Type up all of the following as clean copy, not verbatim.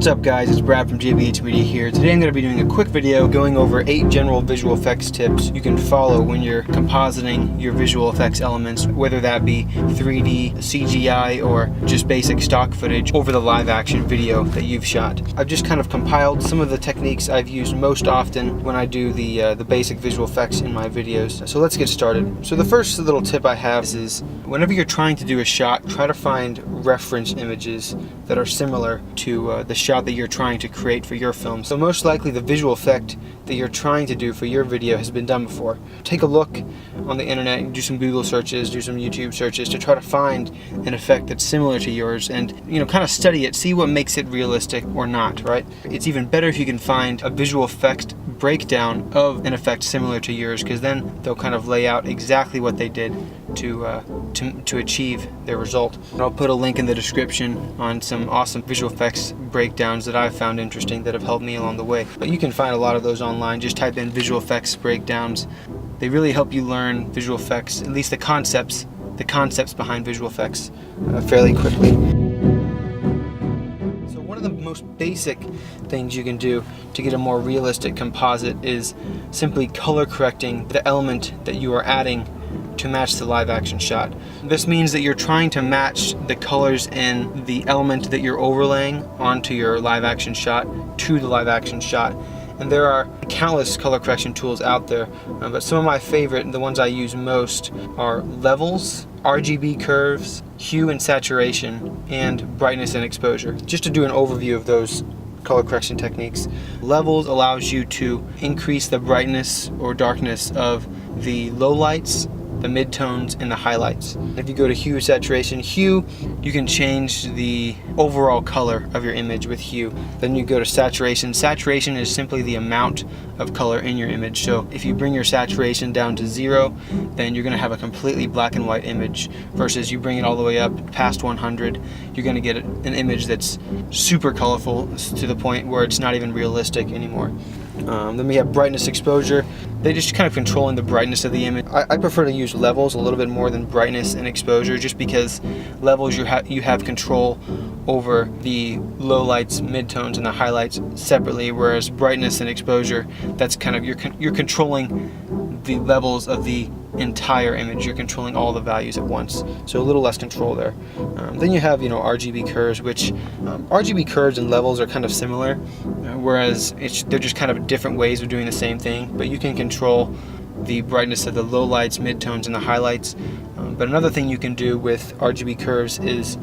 What's up guys, it's Brad from JBH Media here. Today I'm going to be doing a quick video going over 8 general visual effects tips you can follow when you're compositing your visual effects elements, whether that be 3D, CGI, or just basic stock footage over the live action video that you've shot. I've just kind of compiled some of the techniques I've used most often when I do the basic visual effects in my videos. So let's get started. So the first little tip I have is whenever you're trying to do a shot, try to find reference images that are similar to the shot that you're trying to create for your film. So most likely the visual effect that you're trying to do for your video has been done before. Take a look on the internet and do some Google searches, do some YouTube searches to try to find an effect that's similar to yours and, kind of study it, see what makes it realistic or not, right? It's even better if you can find a visual effect breakdown of an effect similar to yours, because then they'll kind of lay out exactly what they did to achieve their result. And I'll put a link in the description on some awesome visual effects breakdowns that I've found interesting that have helped me along the way. But you can find a lot of those online. Just type in visual effects breakdowns. They really help you learn visual effects, at least the concepts behind visual effects fairly quickly. So one of the most basic things you can do to get a more realistic composite is simply color correcting the element that you are adding to match the live action shot. This means that you're trying to match the colors in the element that you're overlaying onto your live action shot to the live action shot. And there are countless color correction tools out there, but some of my favorite, the ones I use most, are levels, RGB curves, hue and saturation, and brightness and exposure. Just to do an overview of those color correction techniques. Levels allows you to increase the brightness or darkness of the lowlights, the midtones, and the highlights. If you go to hue saturation, hue, you can change the overall color of your image with hue. Then you go to saturation. Saturation is simply the amount of color in your image. So if you bring your saturation down to 0, then you're going to have a completely black and white image, versus you bring it all the way up past 100, you're going to get an image that's super colorful to the point where it's not even realistic anymore. Then we have brightness, exposure. They just kind of controlling the brightness of the image. I prefer to use levels a little bit more than brightness and exposure, just because levels you have control over the lowlights, midtones, and the highlights separately, whereas brightness and exposure, that's kind of you're controlling the levels of the entire image. You're controlling all the values at once, so a little less control there. Then you have RGB curves, which RGB curves and levels are kind of similar, whereas they're just kind of different ways of doing the same thing, but you can control the brightness of the lowlights, midtones, and the highlights. But another thing you can do with RGB curves is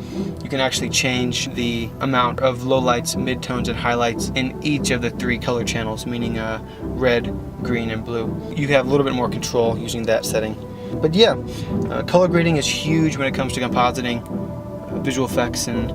you can actually change the amount of lowlights, midtones, and highlights in each of the 3 color channels, meaning red, green, and blue. You have a little bit more control using that setting. But yeah, color grading is huge when it comes to compositing visual effects and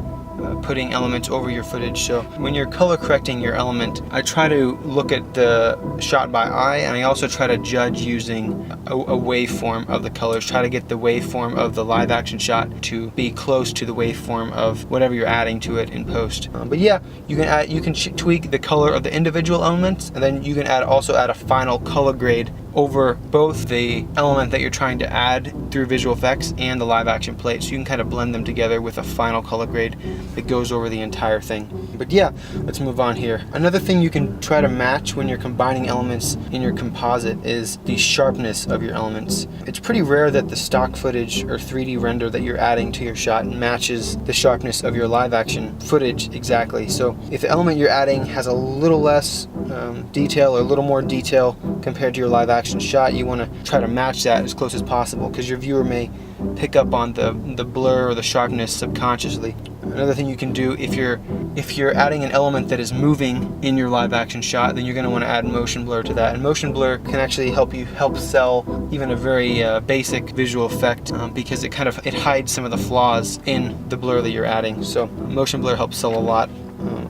putting elements over your footage. So when you're color correcting your element, I try to look at the shot by eye, and I also try to judge using a waveform of the colors. Try to get the waveform of the live action shot to be close to the waveform of whatever you're adding to it in post. But yeah, you can tweak the color of the individual elements, and then you can also add a final color grade over both the element that you're trying to add through visual effects and the live action plate, so you can kind of blend them together with a final color grade that goes over the entire thing. But yeah, let's move on here. Another thing you can try to match when you're combining elements in your composite is the sharpness of your elements. It's pretty rare that the stock footage or 3D render that you're adding to your shot matches the sharpness of your live action footage exactly. So if the element you're adding has a little less detail or a little more detail compared to your live action shot, you want to try to match that as close as possible, because your viewer may pick up on the blur or the sharpness subconsciously. Another thing you can do, if you're adding an element that is moving in your live action shot, then you're going to want to add motion blur to that. And motion blur can actually help sell even a very basic visual effect, because it hides some of the flaws in the blur that you're adding. So motion blur helps sell a lot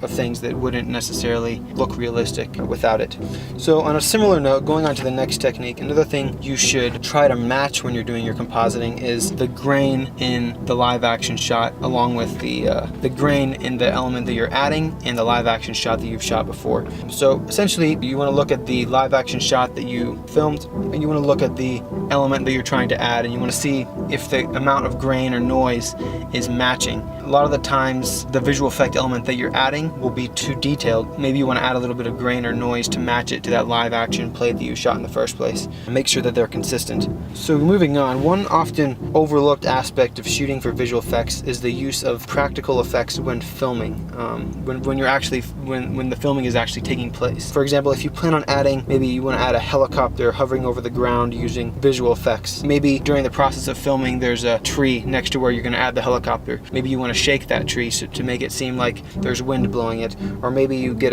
of things that wouldn't necessarily look realistic without it. So on a similar note, going on to the next technique, another thing you should try to match when you're doing your compositing is the grain in the live action shot, along with the grain in the element that you're adding and the live action shot that you've shot before. So essentially, you want to look at the live action shot that you filmed, and you want to look at the element that you're trying to add, and you want to see if the amount of grain or noise is matching. a lot of the times the visual effect element that you're adding will be too detailed. Maybe you want to add a little bit of grain or noise to match it to that live action play that you shot in the first place. Make sure that they're consistent. So moving on, one often overlooked aspect of shooting for visual effects is the use of practical effects when filming, when the filming is actually taking place. For example, if you plan on adding, maybe you want to add a helicopter hovering over the ground using visual effects. Maybe during the process of filming there's a tree next to where you're going to add the helicopter. Maybe you want to shake that tree to make it seem like there's wind blowing it, or maybe you get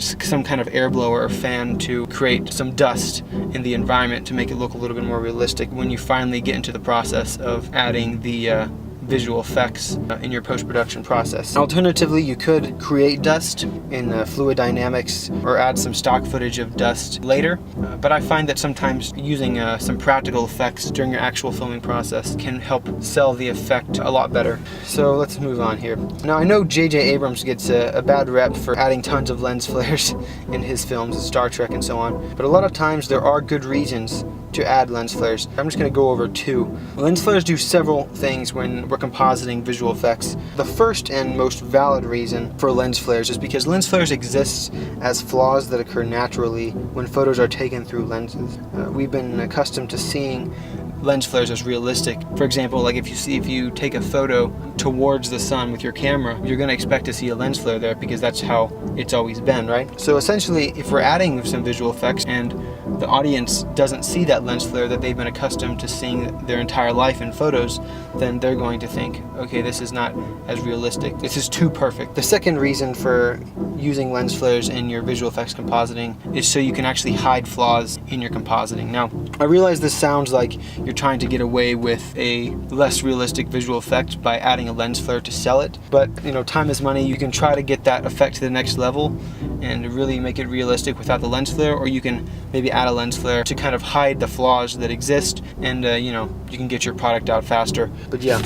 some kind of air blower or fan to create some dust in the environment to make it look a little bit more realistic when you finally get into the process of adding the visual effects in your post-production process. Alternatively, you could create dust in fluid dynamics or add some stock footage of dust later, but I find that sometimes using some practical effects during your actual filming process can help sell the effect a lot better. So let's move on here. Now I know J.J. Abrams gets a bad rep for adding tons of lens flares in his films, Star Trek and so on, but a lot of times there are good reasons to add lens flares. I'm just going to go over two. Lens flares do several things when we're compositing visual effects. The first and most valid reason for lens flares is because lens flares exist as flaws that occur naturally when photos are taken through lenses. We've been accustomed to seeing lens flares as realistic. For example, like if you take a photo towards the sun with your camera, you're going to expect to see a lens flare there because that's how it's always been, right? So essentially, if we're adding some visual effects and the audience doesn't see that lens flare that they've been accustomed to seeing their entire life in photos, then they're going to think, okay, this is not as realistic. This is too perfect. The second reason for using lens flares in your visual effects compositing is so you can actually hide flaws in your compositing. Now, I realize this sounds like you're trying to get away with a less realistic visual effect by adding a lens flare to sell it, but time is money. You can try to get that effect to the next level and really make it realistic without the lens flare, or you can maybe add a lens flare to kind of hide the flaws that exist, and you can get your product out faster. But yeah.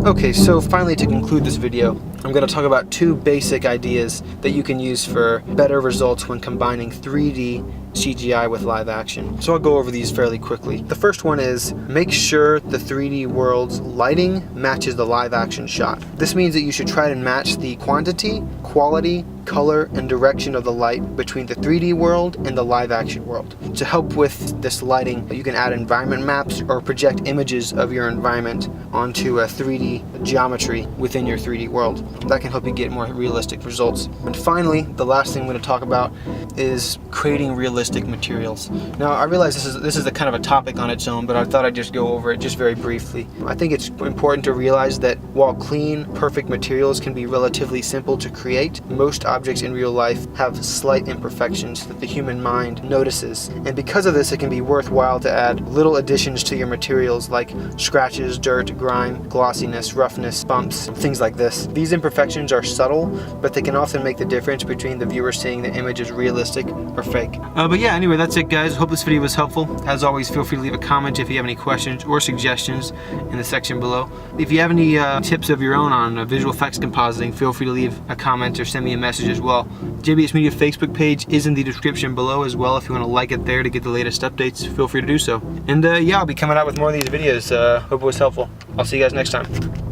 Okay, so finally, to conclude this video, I'm going to talk about two basic ideas that you can use for better results when combining 3D CGI with live action. So I'll go over these fairly quickly. The first one is make sure the 3D world's lighting matches the live action shot. This means that you should try to match the quantity, quality, color, and direction of the light between the 3D world and the live action world. To help with this lighting, you can add environment maps or project images of your environment onto a 3D geometry within your 3D world. That can help you get more realistic results. And finally, the last thing I'm going to talk about is creating realistic materials. Now, I realize this is a kind of a topic on its own, but I thought I'd just go over it just very briefly. I think it's important to realize that while clean, perfect materials can be relatively simple to create, most objects in real life have slight imperfections that the human mind notices. And because of this, it can be worthwhile to add little additions to your materials like scratches, dirt, grime, glossiness, roughness, bumps, things like this. These imperfections are subtle, but they can often make the difference between the viewer seeing the image as realistic or fake. But yeah, anyway, that's it, guys. Hope this video was helpful. As always, feel free to leave a comment if you have any questions or suggestions in the section below. If you have any tips of your own on visual effects compositing, feel free to leave a comment or send me a message as well. JBS Media Facebook page is in the description below as well. If you want to like it there to get the latest updates, feel free to do so. And yeah, I'll be coming out with more of these videos. Hope it was helpful. I'll see you guys next time.